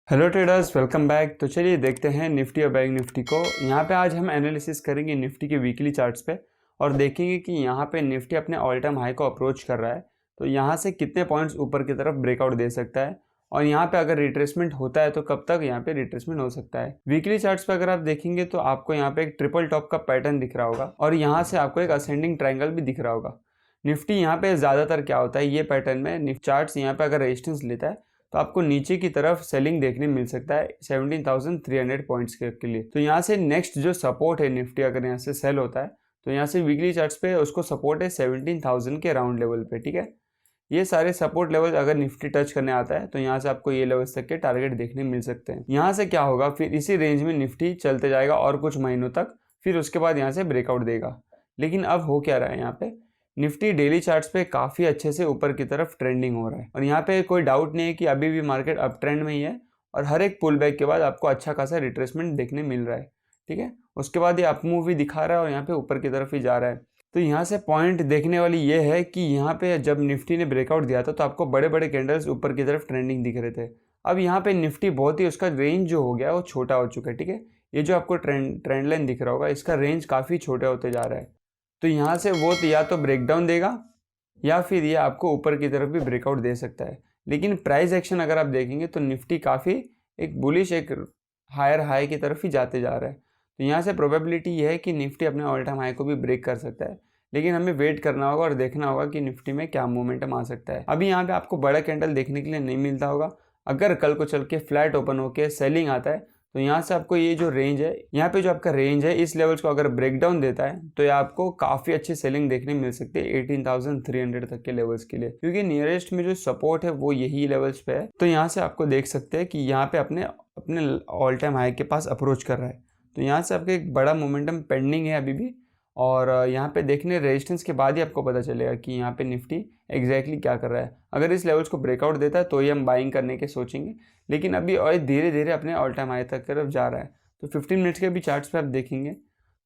Hello traders, welcome back. तो चलिए देखते हैं निफ्टी और बैंक निफ्टी को। यहाँ पे आज हम एनालिसिस करेंगे निफ्टी के वीकली चार्ट्स पे और देखेंगे कि यहाँ पे निफ्टी अपने ऑल टाइम हाई को अप्रोच कर रहा है, तो यहाँ से कितने पॉइंट्स ऊपर की तरफ ब्रेकआउट दे सकता है और यहाँ पे अगर रिट्रेसमेंट होता है तो कब तक यहाँ पे रिट्रेसमेंट हो सकता है। वीकली चार्ट्स पे अगर आप देखेंगे तो आपको यहाँ पे एक ट्रिपल टॉप का पैटर्न दिख रहा होगा और यहाँ से आपको एक असेंडिंग ट्रायंगल भी दिख रहा होगा। निफ्टी यहाँ पे ज़्यादातर क्या होता है, ये पैटर्न में चार्ट्स यहाँ पे अगर रेजिस्टेंस लेता है तो आपको नीचे की तरफ सेलिंग देखने मिल सकता है 17,300 पॉइंट्स के लिए। तो यहाँ से नेक्स्ट जो सपोर्ट है निफ्टी, अगर यहाँ से सेल होता है तो यहाँ से वीकली चार्ट्स पे उसको सपोर्ट है 17,000 के राउंड लेवल पे। ठीक है, ये सारे सपोर्ट लेवल अगर निफ्टी टच करने आता है तो यहाँ से आपको ये लेवल्स तक के टारगेट देखने मिल सकते हैं। यहाँ से क्या होगा, फिर इसी रेंज में निफ्टी चलते जाएगा और कुछ महीनों तक, फिर उसके बाद यहाँ से ब्रेकआउट देगा। लेकिन अब हो क्या रहा है, यहाँ पे निफ्टी डेली चार्ट्स पे काफ़ी अच्छे से ऊपर की तरफ ट्रेंडिंग हो रहा है और यहाँ पे कोई डाउट नहीं है कि अभी भी मार्केट अप ट्रेंड में ही है और हर एक पुल बैक के बाद आपको अच्छा खासा रिट्रेसमेंट देखने मिल रहा है। ठीक है, उसके बाद ये अप मूव भी दिखा रहा है और यहाँ पे ऊपर की तरफ ही जा रहा है। तो यहाँ से पॉइंट देखने वाली ये है कि यहाँ पे जब निफ्टी ने ब्रेकआउट दिया था तो आपको बड़े बड़े कैंडल्स ऊपर की तरफ ट्रेंडिंग दिख रहे थे। अब यहाँ पे निफ्टी बहुत ही, उसका रेंज जो हो गया वो छोटा हो चुका है। ठीक है, ये जो आपको ट्रेंड लाइन दिख रहा होगा, इसका रेंज काफ़ी छोटा होते जा रहा है। तो यहाँ से वो या तो ब्रेकडाउन देगा या फिर ये आपको ऊपर की तरफ भी ब्रेकआउट दे सकता है। लेकिन प्राइस एक्शन अगर आप देखेंगे तो निफ्टी काफ़ी एक बुलिश, एक हायर हाई की तरफ ही जाते जा रहा है। तो यहाँ से प्रोबेबिलिटी ये है कि निफ्टी अपने ऑल टाइम हाई को भी ब्रेक कर सकता है, लेकिन हमें वेट करना होगा और देखना होगा कि निफ्टी में क्या मोमेंटम आ सकता है। अभी यहाँ पे आपको बड़ा कैंडल देखने के लिए नहीं मिलता होगा। अगर कल को चल के फ्लैट ओपन होके सेलिंग आता है तो यहाँ से आपको ये जो रेंज है, यहाँ पे जो आपका रेंज है, इस लेवल्स को अगर ब्रेकडाउन देता है तो ये आपको काफ़ी अच्छी सेलिंग देखने मिल सकती है 18,300 तक के लेवल्स के लिए, क्योंकि नियरेस्ट में जो सपोर्ट है वो यही लेवल्स पे है। तो यहाँ से आपको देख सकते हैं कि यहाँ पे अपने अपने ऑल टाइम हाई के पास अप्रोच कर रहा है। तो यहाँ से आपका एक बड़ा मोमेंटम पेंडिंग है अभी भी, और यहाँ पे देखने रेजिस्टेंस के बाद ही आपको पता चलेगा कि यहाँ पे निफ्टी एग्जैक्टली क्या कर रहा है। अगर इस लेवल्स को ब्रेकआउट देता है तो ही हम बाइंग करने के सोचेंगे, लेकिन अभी और धीरे धीरे अपने ऑल टाइम हाई तक तरफ जा रहा है। तो 15 मिनट्स के भी चार्ट्स पे आप देखेंगे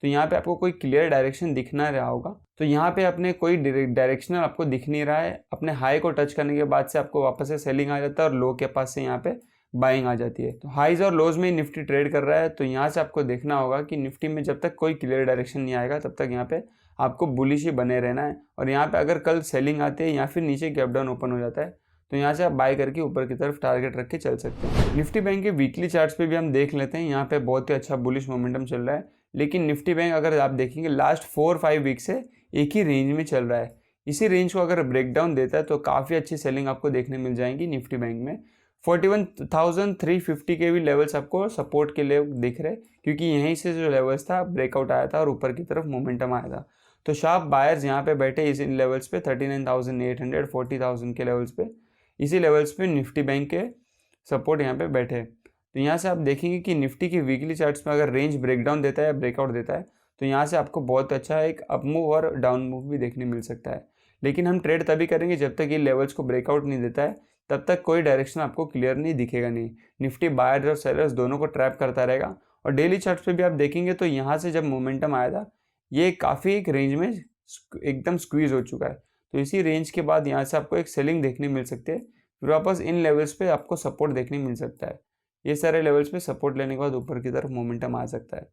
तो यहाँ पे आपको कोई क्लियर डायरेक्शन दिख ना रहा होगा। तो यहाँ पे अपने कोई डायरेक्शनल आपको दिख नहीं रहा है। अपने हाई को टच करने के बाद से आपको वापस से सेलिंग आ जाता है और लो के पास से यहाँ पे बाइंग आ जाती है। तो हाइज और लोज में निफ्टी ट्रेड कर रहा है। तो यहाँ से आपको देखना होगा कि निफ्टी में जब तक कोई क्लियर डायरेक्शन नहीं आएगा तब तक यहाँ पे आपको बुलिश ही बने रहना है। और यहाँ पे अगर कल सेलिंग आती है या फिर नीचे गैप डाउन ओपन हो जाता है तो यहाँ से आप बाय करके ऊपर की तरफ टारगेट रख के चल सकते हैं। निफ्टी बैंक के वीकली चार्ट्स पे भी हम देख लेते हैं। यहाँ पे बहुत ही अच्छा बुलिश मोमेंटम चल रहा है, लेकिन निफ्टी बैंक अगर आप देखेंगे लास्ट 4-5 वीक से एक ही रेंज में चल रहा है। इसी रेंज को अगर ब्रेकडाउन देता है तो काफ़ी अच्छी सेलिंग आपको देखने मिल जाएंगी निफ्टी बैंक में। 41,350 के भी लेवल्स आपको सपोर्ट के लिए दिख रहे, क्योंकि यहीं से जो लेवल्स था ब्रेकआउट आया था और ऊपर की तरफ मोमेंटम आया था। तो शार्प बायर्स यहाँ पे बैठे इस लेवल्स पे 39,800, 40,000 के लेवल्स पे, इसी लेवल्स पे निफ्टी बैंक के सपोर्ट यहाँ पे बैठे। तो यहाँ से आप देखेंगे कि निफ्टी की वीकली चार्ट्स में अगर रेंज ब्रेकडाउन देता है या ब्रेकआउट देता है तो यहाँ से आपको बहुत अच्छा एक अप मूव और डाउन मूव भी देखने मिल सकता है। लेकिन हम ट्रेड तभी करेंगे जब तक ये लेवल्स को ब्रेकआउट नहीं देता है, तब तक कोई डायरेक्शन आपको क्लियर नहीं दिखेगा नहीं। निफ्टी बायर्स और सेलर्स दोनों को ट्रैप करता रहेगा। और डेली चार्ट्स पे भी आप देखेंगे तो यहाँ से जब मोमेंटम आया था ये काफ़ी एक रेंज में एकदम स्क्वीज हो चुका है। तो इसी रेंज के बाद यहाँ से आपको एक सेलिंग देखने मिल सकती है, फिर वापस इन लेवल्स पे आपको सपोर्ट देखने मिल सकता है। ये सारे लेवल्स पे सपोर्ट लेने के बाद ऊपर की तरफ मोमेंटम आ सकता है।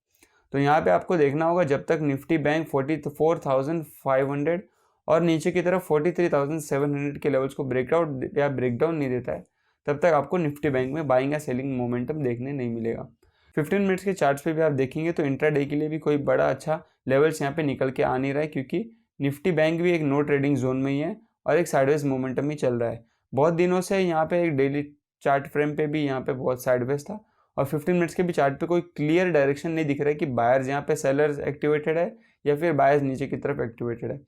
तो यहाँ पे आपको देखना होगा जब तक निफ्टी बैंक 44,500 और नीचे की तरफ 43,700 के लेवल्स को ब्रेकआउट या ब्रेकडाउन नहीं देता है, तब तक आपको निफ्टी बैंक में बाइंग या सेलिंग मोमेंटम देखने नहीं मिलेगा। 15 मिनट्स के चार्ट्स पे भी आप देखेंगे तो इंट्राडे के लिए भी कोई बड़ा अच्छा लेवल्स यहाँ पे निकल के आ नहीं रहा है, क्योंकि निफ्टी बैंक भी एक नो ट्रेडिंग जोन में ही है और एक साइडवेज मोमेंटम ही चल रहा है। बहुत दिनों से यहाँ पे एक डेली चार्ट फ्रेम पे भी यहाँ पे बहुत साइडवेज था और 15 मिनट्स के भी चार्ट पे कोई क्लियर डायरेक्शन नहीं दिख रहा है कि बायर्स यहाँ पे सेलर्स एक्टिवेटेड है या फिर बायर्स नीचे की तरफ एक्टिवेटेड है।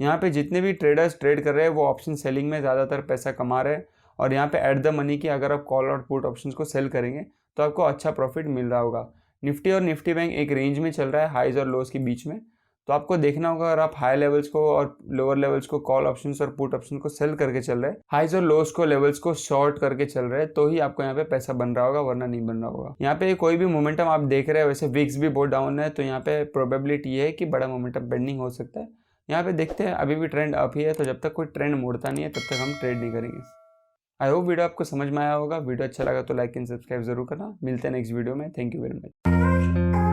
यहाँ पे जितने भी ट्रेडर्स ट्रेड कर रहे हैं वो ऑप्शन सेलिंग में ज़्यादातर पैसा कमा रहे हैं और यहाँ पे एट द मनी की अगर आप कॉल और पुट ऑप्शंस को सेल करेंगे तो आपको अच्छा प्रॉफिट मिल रहा होगा। निफ्टी और निफ्टी बैंक एक रेंज में चल रहा है हाइज और लोज के बीच में। तो आपको देखना होगा अगर आप हाई लेवल्स को और लोअर लेवल्स को कॉल ऑप्शंस और पुट ऑप्शन को सेल करके चल रहे हैं, हाइज और लोस को लेवल्स को शॉर्ट करके चल रहे हैं, तो ही आपको यहाँ पे पैसा बन रहा होगा, वरना नहीं बन रहा होगा। यहाँ पे कोई भी मोमेंटम आप देख रहे हैं, वैसे विक्स भी बहुत डाउन है तो यहाँ पे प्रोबेबिलिटी ये है कि बड़ा मोमेंटम पेंडिंग हो सकता है। यहाँ पे देखते हैं, अभी भी ट्रेंड अप ही है, तो जब तक कोई ट्रेंड मोड़ता नहीं है तब तक हम ट्रेड नहीं करेंगे। आई होप वीडियो आपको समझ में आया होगा। वीडियो अच्छा लगा तो लाइक एंड सब्सक्राइब जरूर करना। मिलते हैं नेक्स्ट वीडियो में। Thank you very much.